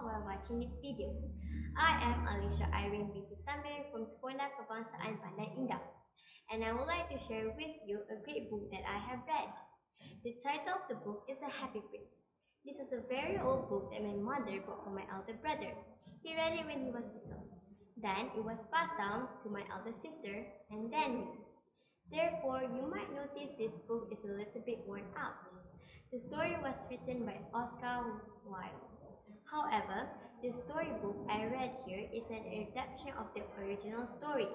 all who are watching this video. I am Alisha Aireen binti Samir from Sekolah Kebangsaan Bandar Indah, and I would like to share with you a great book that I have read. The title of the book is A Happy Prince. This is a very old book that my mother bought for my elder brother. He read it when he was little. Then it was passed down to my elder sister and then me. Therefore, you might notice this book is a little bit worn out. The story was written by Oscar Wilde. However, the storybook I read here is an adaptation of the original story.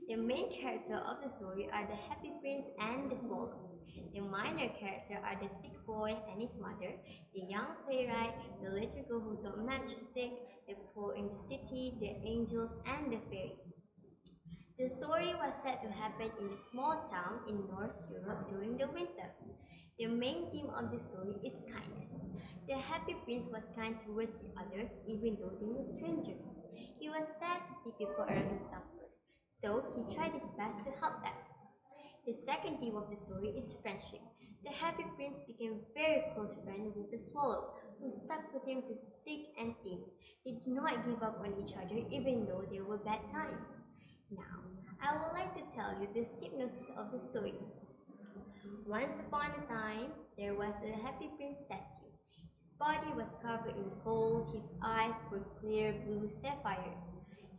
The main character of the story are the happy prince and the swallow. The minor character are the sick boy and his mother, the young playwright, the little girl who's so majestic, the poor in the city, the angels, and the fairy. The story was said to happen in a small town in North Europe during the winter. The main theme of the story is kindness. The happy prince was kind towards the others even though they were strangers. He was sad to see people around him suffer, so he tried his best to help them. The second theme of the story is friendship. The happy prince became very close friend with the swallow, who stuck with him through thick and thin. They did not give up on each other even though there were bad times. Now, I would like to tell you the synopsis of the story. Once upon a time, there was a happy prince statue. His body was covered in gold, his eyes were clear blue sapphire.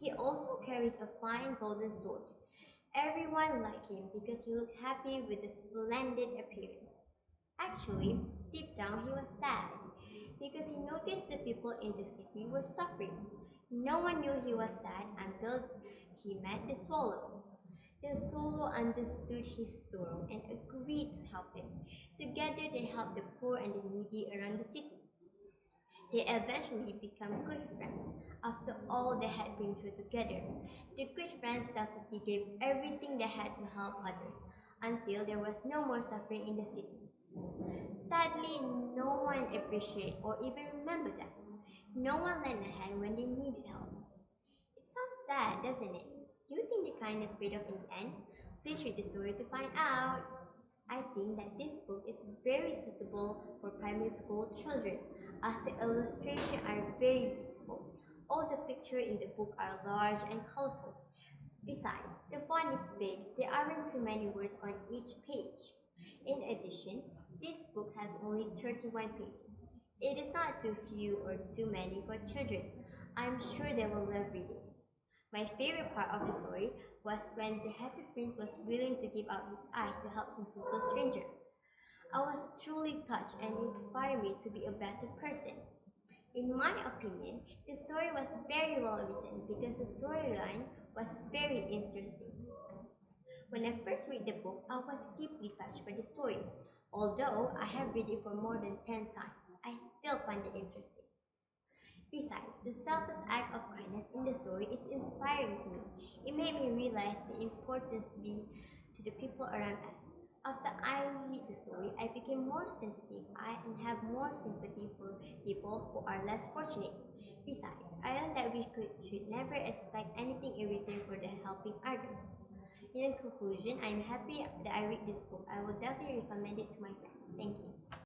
He also carried a fine golden sword. Everyone liked him because he looked happy with a splendid appearance. Actually, deep down he was sad because he noticed the people in the city were suffering. No one knew he was sad until he met the swallow. The swallow understood his sorrow and agreed to help him. Together they helped the poor and the needy around the city. They eventually became good friends after all they had been through together. The good friends selflessly gave everything they had to help others until there was no more suffering in the city. Sadly, no one appreciated or even remembered them. No one lent a hand when they needed help. It sounds sad, doesn't it? Do you think the kindness paid off in the end? Please read the story to find out. I think that this book is very suitable for primary school children as the illustrations are very beautiful. All the pictures in the book are large and colorful. Besides, the font is big, there aren't too many words on each page. In addition, this book has only 31 pages. It is not too few or too many for children. I'm sure they will love reading. My favorite part of the story was when the happy prince was willing to give up his eyes to help some total stranger. I was truly touched and it inspired me to be a better person. In my opinion, the story was very well written because the storyline was very interesting. When I first read the book, I was deeply touched by the story. Although I have read it for more than 10 times, I still find it interesting. Besides, the selfless act of kindness in the story is inspiring to me. It made me realize the importance to be to the people around us. After I read the story, I became more sympathetic and have more sympathy for people who are less fortunate. Besides, I learned that should never expect anything in return for the helping others. In conclusion, I am happy that I read this book. I will definitely recommend it to my friends. Thank you.